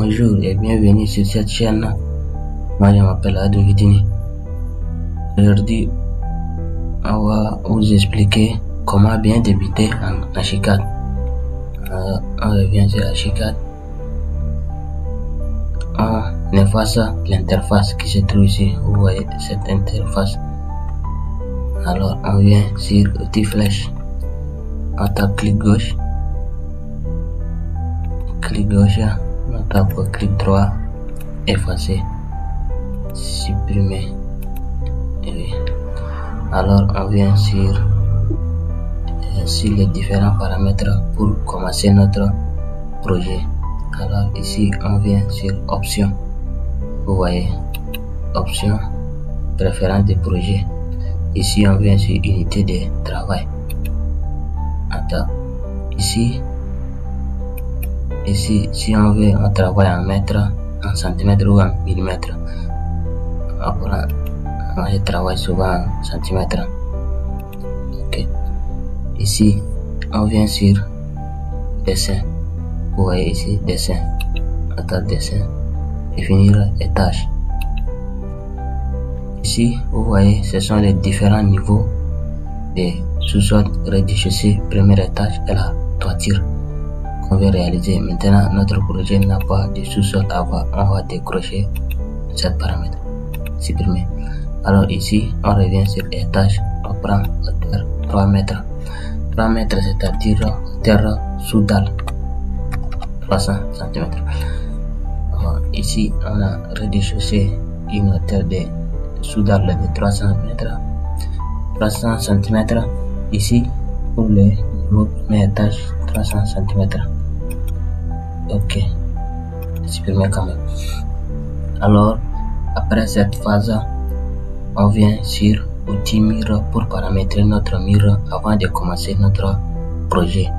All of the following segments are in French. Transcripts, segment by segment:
Bonjour et bienvenue sur cette chaîne. Moi je m'appelle Ado Vidini. Aujourd'hui, on va vous expliquer comment bien débuter en Archicad. On revient sur Archicad. On efface l'interface qui se trouve ici. Vous voyez cette interface. Alors on vient sur outil flèche. On tape clic gauche. Clic gauche. On tape clic droit. Effacer. Supprimer. Oui. Alors on vient sur les différents paramètres pour commencer notre projet. Alors ici on vient sur options. Vous voyez options, préférence de projet. Ici on vient sur unité de travail. Attends. Ici si on veut on travaille en mètres, en centimètres ou en millimètres. Moi je travaille souvent en centimètres. Ok. Ici on vient sur dessin. Vous voyez ici dessin. Attends, dessin. Définir les tâches. Ici vous voyez ce sont les différents niveaux de sous-sol, rez-de-chaussée, premier étage et la toiture qu'on veut réaliser. Maintenant notre projet n'a pas de sous-sol avant, on va décrocher cet paramètre. Supprimer. Alors ici on revient sur étage, on prend hauteur 3 mètres. 3 mètres c'est-à-dire hauteur sous dalle 300 cm. Ici on a rez-de-chaussée une hauteur de sous dalle de 300 mètres, 300 cm. Ici pour le niveau premier étage 300 cm. Ok, supprimer quand même. Alors après cette phase, on vient sur outil mur pour paramétrer notre mur avant de commencer notre projet.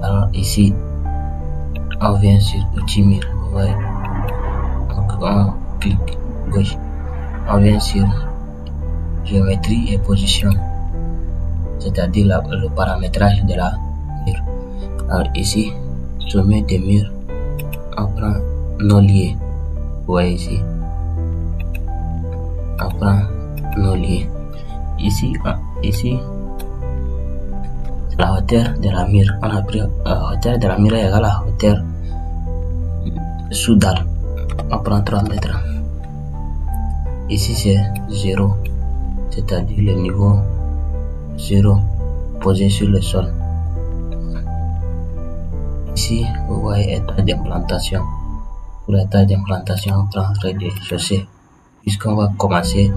Alors ici on vient sur outil mur. Vous voyez, donc on clique gauche, on vient sur géométrie et position, c'est-à-dire le paramétrage de la mur. Alors ici sommet des murs, on prend non lié. Vous voyez ici on prend non lié. Ici la hauteur de la mur, on a pris hauteur de la mur égale à hauteur sous dalle, on prend 3 mètres. Ici c'est 0, c'est-à-dire le niveau 0 posé sur le sol. Ici vous voyez état d'implantation. Pour l'état d'implantation on prend rez-de-chaussée, puisqu'on va commencer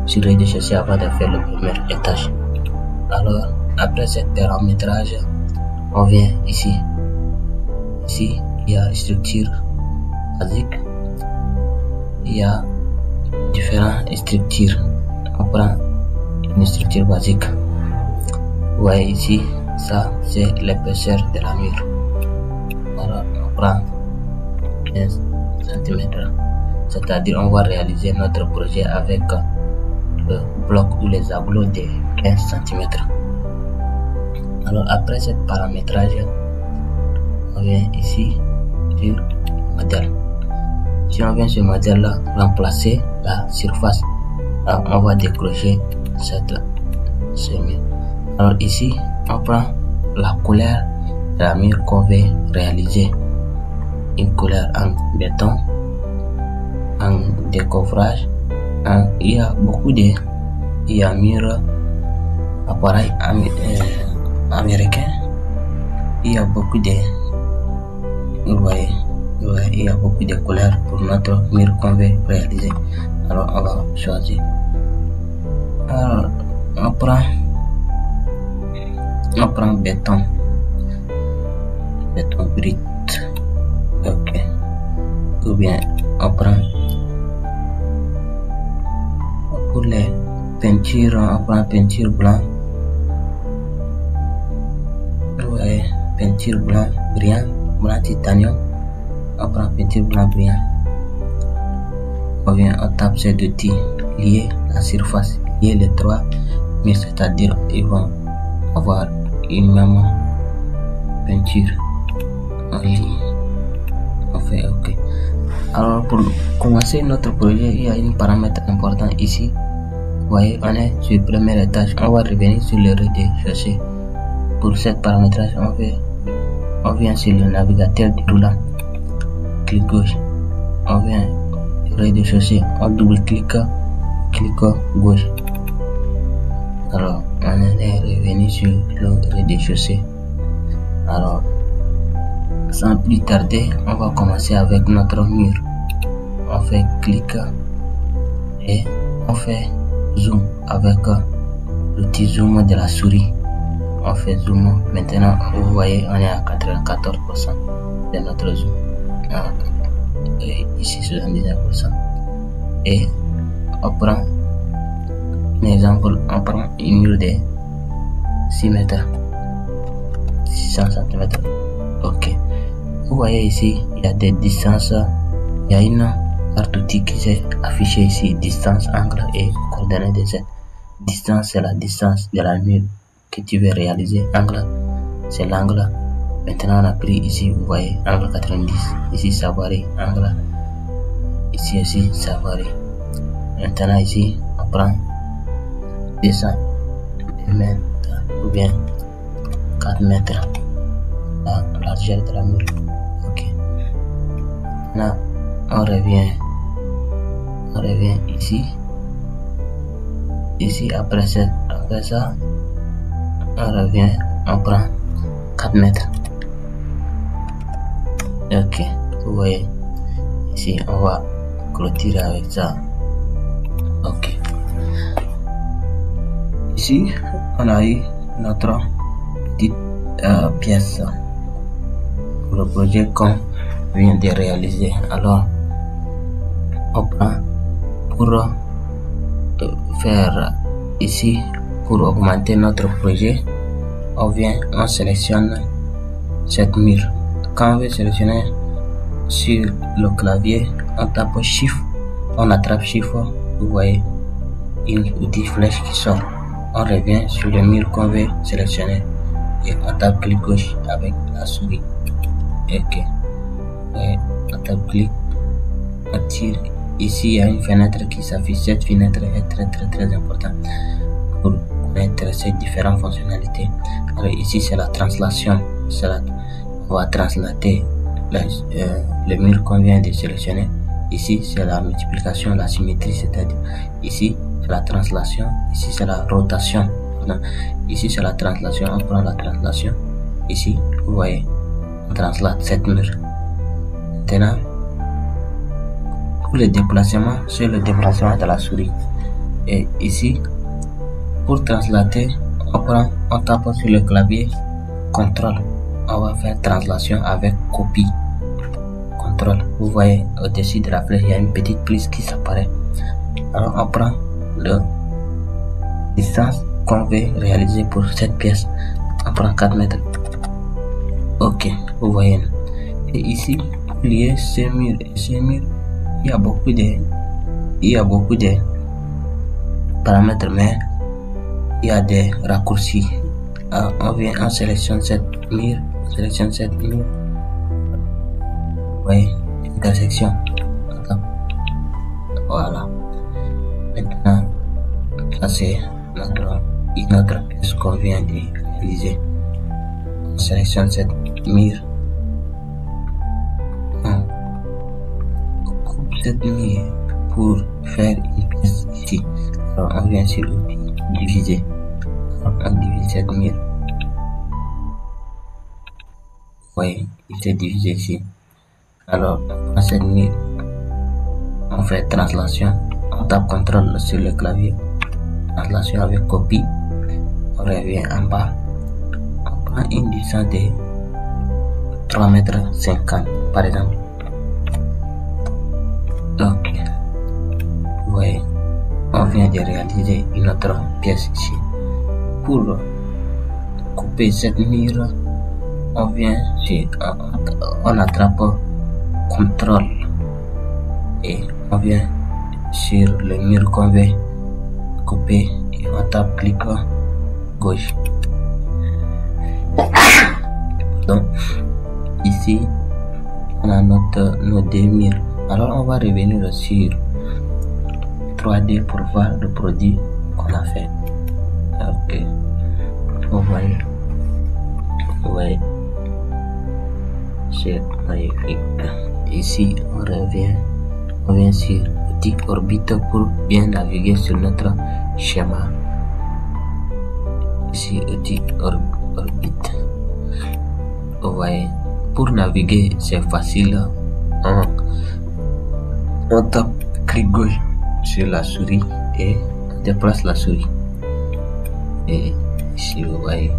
sur rez-de-chaussée avant de faire le premier étage. Alors après ce paramétrage on vient ici. Ici il y a structure basique, il y a différentes structures. On prend une structure basique. Vous voyez ici, ça c'est l'épaisseur de la mur. Alors on prend 15 cm, c'est-à-dire on va réaliser notre projet avec le bloc ou les aglots de 15 cm. Alors après ce paramétrage, on vient ici sur modèle. Si on vient sur modèle là, remplacer la surface, alors on va décrocher cette semi. Alors ici on prend la couleur de la mur qu'on veut réaliser, une couleur en béton, en décoffrage, il y a beaucoup de mur appareil américain, il y a beaucoup de, vous voyez, il y a beaucoup de couleurs pour notre mur qu'on veut réaliser. Alors on va choisir. Alors on prend béton brut. Ok. Ou bien on prend pour les peintures, on prend peinture blanc. Vous voyez, peinture blanc brillant, blanc titanium. On prend peinture blanc brillant. On vient, on tape ces deux outils, lier la surface, lier les trois murs, c'est-à-dire ils vont avoir une même peinture. On lit, on fait OK. Alors pour commencer notre projet, il y a un paramètre important ici. Vous voyez, on est sur le premier étage. On va revenir sur le rez-de-chaussée. Pour cette paramétrage, on vient sur le navigateur déroulant. Clic gauche. On vient sur le rez-de-chaussée. On double-clique, clic gauche. Alors, on est revenu sur le rez-de-chaussée. Alors, sans plus tarder, on va commencer avec notre mur. On fait clic et on fait zoom avec l'outil zoom de la souris. On fait zoom. Maintenant, vous voyez, on est à 94% de notre zoom. Et ici, 79%. Et on prend un exemple, on prend une mur de 6 mètres, 600 cm. Ok. Vous voyez ici, il y a des distances. Il y a une carte outil qui s'est affichée ici, distance, angle et coordonnées de Z. Distance, c'est la distance de la mur que tu veux réaliser. Angle, c'est l'angle. Maintenant, on a pris ici, vous voyez, angle 90. Ici, ça varie. Angle, ici aussi, ça varie. Maintenant, ici, on prend 200 mètres ou bien 4 mètres. La largeur de la mur. Ok. Là, on revient ici. Ici, après ça, on revient, on prend 4 mètres. Ok, vous voyez, ici, on va clôturer avec ça. Ok. Ici, on a eu notre petite pièce pour le projet qu'on vient de réaliser. Alors, on prend pour faire ici, pour augmenter notre projet, on sélectionne cette mur. Quand on veut sélectionner sur le clavier, on tape Shift, on attrape Shift, vous voyez une petite flèche qui sort. On revient sur le mur qu'on veut sélectionner et on tape clic gauche avec la souris. Ok. Et on tape clic, on tire. Ici, il y a une fenêtre qui s'affiche. Cette fenêtre est très importante pour connaître ces différentes fonctionnalités. Alors ici, c'est la translation. On va translater le mur qu'on vient de sélectionner. Ici, c'est la multiplication, la symétrie, c'est-à-dire ici, c'est la translation. Ici, c'est la rotation. Ici, c'est la translation. On prend la translation. Ici, vous voyez, on translate cette mur. Maintenant, pour le déplacement, c'est le déplacement de la souris. Et ici, pour translater, on tape sur le clavier CTRL. On va faire translation avec copie. CTRL. Vous voyez, au-dessus de la flèche, il y a une petite plus qui s'apparaît. Alors, on prend la distance qu'on veut réaliser pour cette pièce. On prend 4 mètres. Ok, vous voyez. Et ici, pour lier ce mur et ce mur, il y a beaucoup de paramètres, mais il y a des raccourcis. On sélectionne cette mur, oui, intersection. Voilà. Maintenant, ça c'est notre pièce qu'on vient de réaliser. On sélectionne cette mur. Cette mur pour faire une pièce ici. Alors on vient sur l'outil diviser. Alors on divise cette mur. Oui, il s'est divisé ici. Alors on prend cette mur, on fait translation, on tape CTRL sur le clavier, translation avec copie, on revient en bas, on prend une distance de 3,50 m par exemple. Donc, vous voyez, on vient de réaliser une autre pièce ici. Pour couper cette mur, on vient on attrape CTRL et on vient sur le mur qu'on veut couper et on tape clic gauche. Donc ici on a nos deux murs. Alors on va revenir sur 3D pour voir le produit qu'on a fait. Ok, vous voyez, c'est magnifique. Ici on revient sur outil orbite pour bien naviguer sur notre schéma. Ici outil orbite. Vous voyez, pour naviguer c'est facile. On tape clic gauche sur la souris et on déplace la souris. Et ici vous voyez,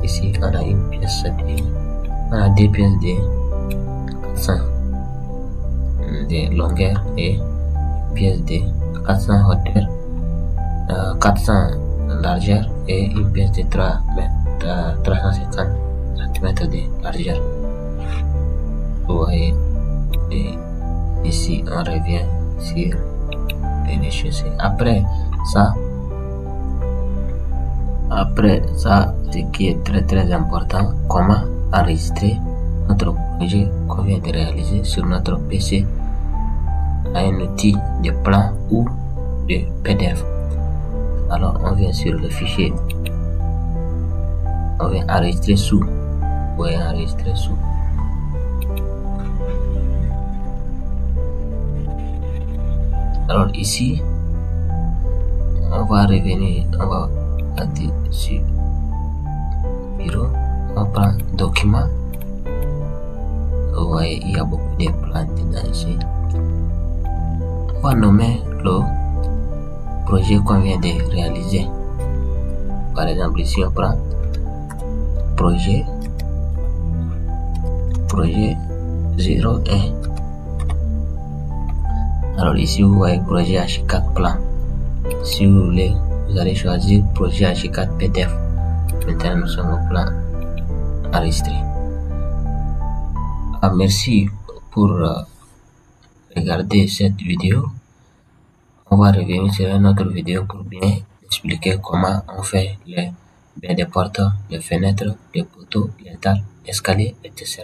ici on a une pièce on a deux pièces de 400 de longueur et une pièce de 400 hauteur, 400 largeur et une pièce de 350 cm de largeur. Vous voyez, et ici on revient sur les chaussées. Après ça, ce qui est très important, comment enregistrer notre projet qu'on vient de réaliser sur notre PC à un outil de plan ou de PDF. Alors on vient sur le fichier, on vient enregistrer sous, vous voyez, enregistrer sous. Alors ici on va revenir, on va aller sur bureau, on va prendre document. Vous voyez, il y a beaucoup de plans dedans ici. On va nommer le projet qu'on vient de réaliser. Par exemple ici on prend projet 01. Alors ici vous voyez projet H4 plan. Si vous voulez, vous allez choisir projet H4 PDF. Maintenant nous sommes au plan enregistré. Merci pour regarder cette vidéo. On va revenir sur une autre vidéo pour bien expliquer comment on fait des portes, les fenêtres, les poteaux, les dalles, escaliers, etc.